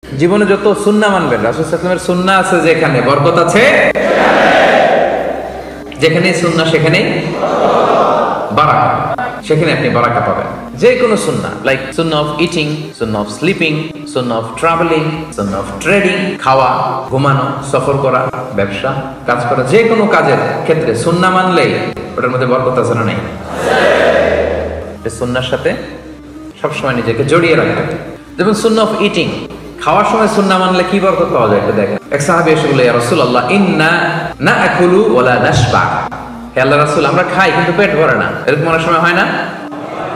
জীবনে যত সুন্নাহ মানবেন, রাসূল সাল্লাল্লাহু আলাইহি ওয়াসাল্লামের সুন্নাহ আছে যেখানে বরকত আছে, যেখানে সুন্নাহ সেখানেই বারাকা, সেখানে আপনি বারাকা পাবেন। যে কোনো সুন্নাহ, like Sunnah of eating, Sunnah of sleeping, Sunnah of travelling, Sunnah of trading, খাওয়া, ঘুমানো, সফর করা, ব্যবসা, কাজ করা, যে কোনো কাজের ক্ষেত্রে সুন্নাহ মানলেই ওটার মধ্যে বরকত আছে না নাই? সুন্নাহর সাথে সবসময় নিজেকে জড়িয়ে রাখবেন। যেমন সুন্নাহ অফ ইটিং, খাওয়ার সময় সুন্নাহ মানলে কি বরকত পাওয়া যায় একটু দেখেন। এক সাহাবী এসে বলল, ইয়া রাসূলুল্লাহ, ইন্না নাআকুলু ওয়া লা নাশবা। হে আল্লাহর রাসূল, আমরা খাই কিন্তু পেট ভরে না। এরকম অনেক সময় হয় না?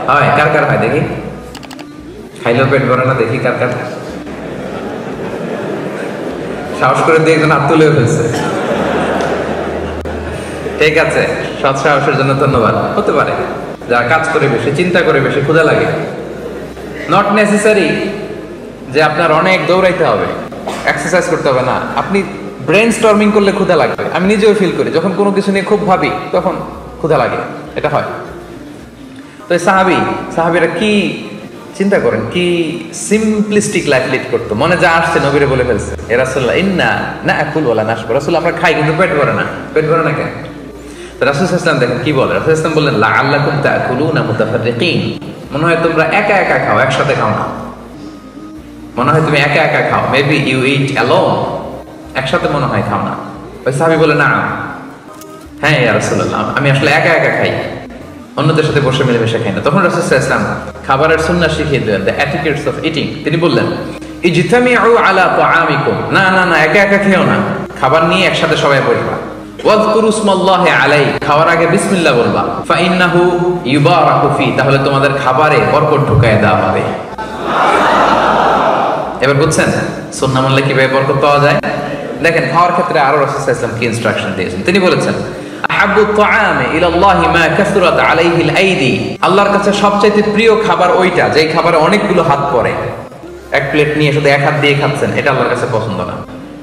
হয়। কার কার হয় দেখি? খাইলেও পেট ভরে না, দেখি কার কার। সাহস করে দিয়ে একজন হাত তুলে ফেলছে। ঠিক আছে, সৎ সাহসের জন্য ধন্যবাদ। হতে পারে যারা কাজ করে বেশি, চিন্তা করে বেশি, ক্ষুধা লাগে। নট নেসেসারি যে আপনার অনেক দৌড়াইতে হবে, এক্সারসাইজ করতে হবে না। আপনি ব্রেন স্টর্মিং করলে ক্ষুধা লাগবে। আমি নিজেও ফিল করি, যখন কোনো কিছু নিয়ে খুব ভাবি তখন ক্ষুধা লাগে, এটা হয়। তো সাহাবীরা কি চিন্তা করেন, কি সিম্পলিস্টিক লাইফ লিড করতো। মনে যা আসছে নবীরে বলে ফেলছে, এ রাসূলুল্লাহ, ইন্না নাআকুলু ওয়া লা নাশবা। রাসূল, আমরা খাই কিন্তু পেট ভরে না। পেট ভরে না কেন? তো রাসূল সাল্লাল্লাহু আলাইহি ওয়াসাল্লাম দেখেন কি বলে। রাসূল সাল্লাল্লাহু আলাইহি ওয়াসাল্লাম বললেন, লাআল্লাকুম তাআকুলুনা মুতাফাররিকিন। মনে হয় তোমরা একা একা খাও, একসাথে খাও না। মনে হয় তুমি একা একা খাও, মেবি ইউ ইট অ্যালোন, একসাথে মনে হয় খাও না। ওই সাহাবী বলে, না, হ্যাঁ ইয়া রাসূলুল্লাহ, আমি আসলে একা একা খাই, অন্যদের সাথে বসে মিলেমিশে খাই না। তখন রাসূল সাল্লাল্লাহু আলাইহি ওয়াসাল্লাম খাবারের সুন্নাহ শিখিয়ে দিলেন, দ্য এটিকেটস অফ ইটিং। তিনি বললেন, ইজতামিউ আলা তাআমিকুম, না না না, একা একা খেও না, খাবার নিয়ে একসাথে সবাই বসবা। ওয়াযকুরু ইসমাল্লাহি আলাইহি, খাওয়ার আগে বিসমিল্লাহ বলবা। ফাইন্নাহু ইউবারাকু ফি, তাহলে তোমাদের খাবারে বরকত ঢুকায় দেওয়া হবে। এবার বুঝছেন সুন্নাহ মানলে কিভাবে বরকত পাওয়া যায়? দেখেন, খাওয়ার ক্ষেত্রে আরো রাসূল সাল্লাল্লাহু আলাইহি ওয়াসাল্লাম কি ইনস্ট্রাকশন দিয়েছেন। তিনি বলেছেন, আহাব্বুত তাআমি ইলাল্লাহি মা কাসরাত আলাইহিল আইদি, আল্লাহর কাছে সবচেয়ে প্রিয় খাবার ওইটা যেই খাবারে অনেকগুলো হাত পড়ে। এক প্লেট নিয়ে শুধু এক হাত দিয়ে খাচ্ছেন, এটা আল্লাহর কাছে পছন্দ না।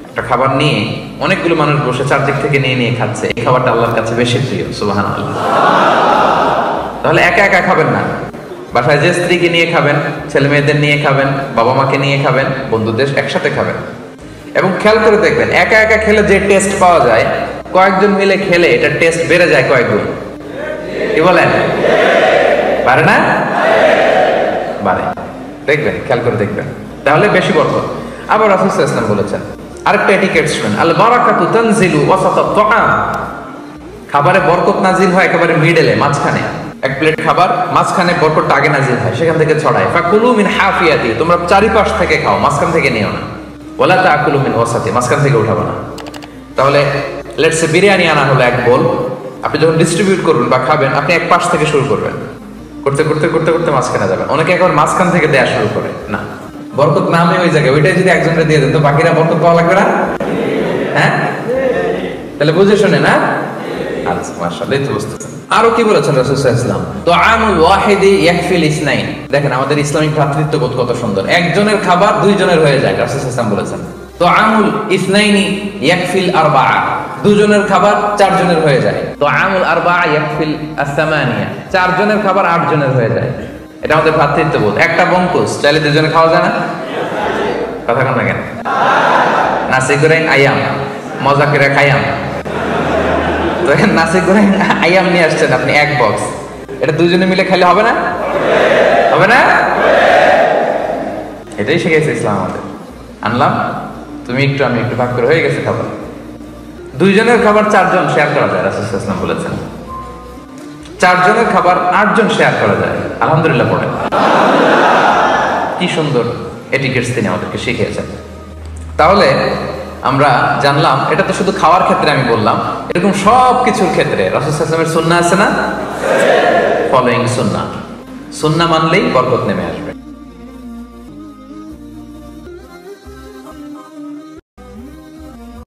একটা খাবার নিয়ে অনেকগুলো মানুষ বসে চারদিক থেকে নিয়ে নিয়ে খাচ্ছে, এই খাবারটা আল্লাহর কাছে বেশি প্রিয়। সুবহানাল্লাহ। তাহলে একা একা খাবেন না, বাসায় যে স্ত্রীকে নিয়ে খাবেন, ছেলে মেয়েদের নিয়ে খাবেন, বাবা মাকে নিয়ে খাবেন, বন্ধুদের একসাথে খাবেন। এবং খেয়াল করে দেখবেন, একা একা খেলে যে টেস্ট পাওয়া যায়, কয়েকজন মিলে খেলে এটা টেস্ট বেড়ে যায় কয়েক গুণ। কি বলেন? পারে না? বাড়ে। দেখবেন, খেয়াল করে দেখবেন, তাহলে বেশি বরকত। আবার রাসূল সাল্লাল্লাহু আলাইহি ওয়াসাল্লাম বলেছেন, আরেকটা এটিকেট শুনেন, আল বারাকাতু তানজিলু ওয়াসাতাত তাআম, খাবারে বরকত নাজিল হয় একেবারে মিডলে, মাঝখানে। এক প্লেট খাবার, মাঝখানে বরকতটা আগে নাজিল হয়, সেখান থেকে ছড়ায়। ফাকুলু মিন হাফিয়াতি, তোমরা চারিপাশ থেকে খাও, মাঝখান থেকে নিও না। ওয়ালা তাকুলু মিন ওয়াসাতি, মাঝখান থেকে উঠাবো না। তাহলে লেটস সে বিরিয়ানি আনা হলো এক বোল, আপনি যখন ডিস্ট্রিবিউট করবেন বা খাবেন, আপনি এক পাশ থেকে শুরু করবেন, করতে করতে করতে করতে মাঝখানে যাবেন। অনেকে এখন মাঝখান থেকে দেয়া শুরু করে, না, বরকত নামে ওই জায়গায়, ওইটাই যদি একজনকে দিয়ে দেন তো বাকিরা বরকত পাওয়া লাগবে না? হ্যাঁ, তাহলে বুঝে শুনে না? আচ্ছা, মাশাআল্লাহ, এই তো বুঝতেছেন। আরো কি বলেছেন রাসূল সাল্লাল্লাহু আলাইহি ওয়াসাল্লাম, তুআমুল ওয়াহিদি ইয়াকফিল ইসনাইন। দেখেন আমাদের ইসলামিক ভ্রাতৃত্ববোধ কত সুন্দর। একজনের খাবার দুইজনের হয়ে যায়, রাসূল সাল্লাল্লাহু আলাইহি ওয়াসাল্লাম বলেছেন। তুআমুল ইসনাইনি ইয়াকফিল আরবাআ, দুজনের খাবার চারজনের হয়ে যায়। তুআমুল আরবাআ ইয়াকফিল আস-সামানিয়া, চারজনের খাবার আটজনের হয়ে যায়। এটা আমাদের ভ্রাতৃত্ববোধ। একটা বঙ্কুস চাইলে দুজনে খাওয়া যায় না? কথা কন না কেন? নাসি গোরেং আয়াম, মজা করে খায়াম। তো নাসি গোরেং আয়াম নিয়ে আসছেন আপনি এক বক্স, এটা দুজনে মিলে খাইলে হবে না? হবে না? এটাই শিখেছে ইসলাম আমাদের। আনলাম, তুমি একটু আমি একটু, ভাগ করে হয়ে গেছে খাবার। দুইজনের খাবার চারজন শেয়ার করা যায়, রাসূল সাল্লাল্লাহু আলাইহি ওয়াসাল্লাম বলেছেন। চারজনের খাবার আটজন শেয়ার করা যায়। আলহামদুলিল্লাহ পড়েন। কি সুন্দর এটিকেটস তিনি আমাদেরকে শিখিয়েছেন। তাহলে আমরা জানলাম, এটা তো শুধু খাওয়ার ক্ষেত্রে আমি বললাম, এরকম সব কিছুর ক্ষেত্রে রাসূল সাল্লাল্লাহু আলাইহি ওয়াসাল্লামের সুন্নাহ আছে না? ফলোইং সুন্নাহ, সুন্নাহ মানলেই বরকত নেমে আসবে।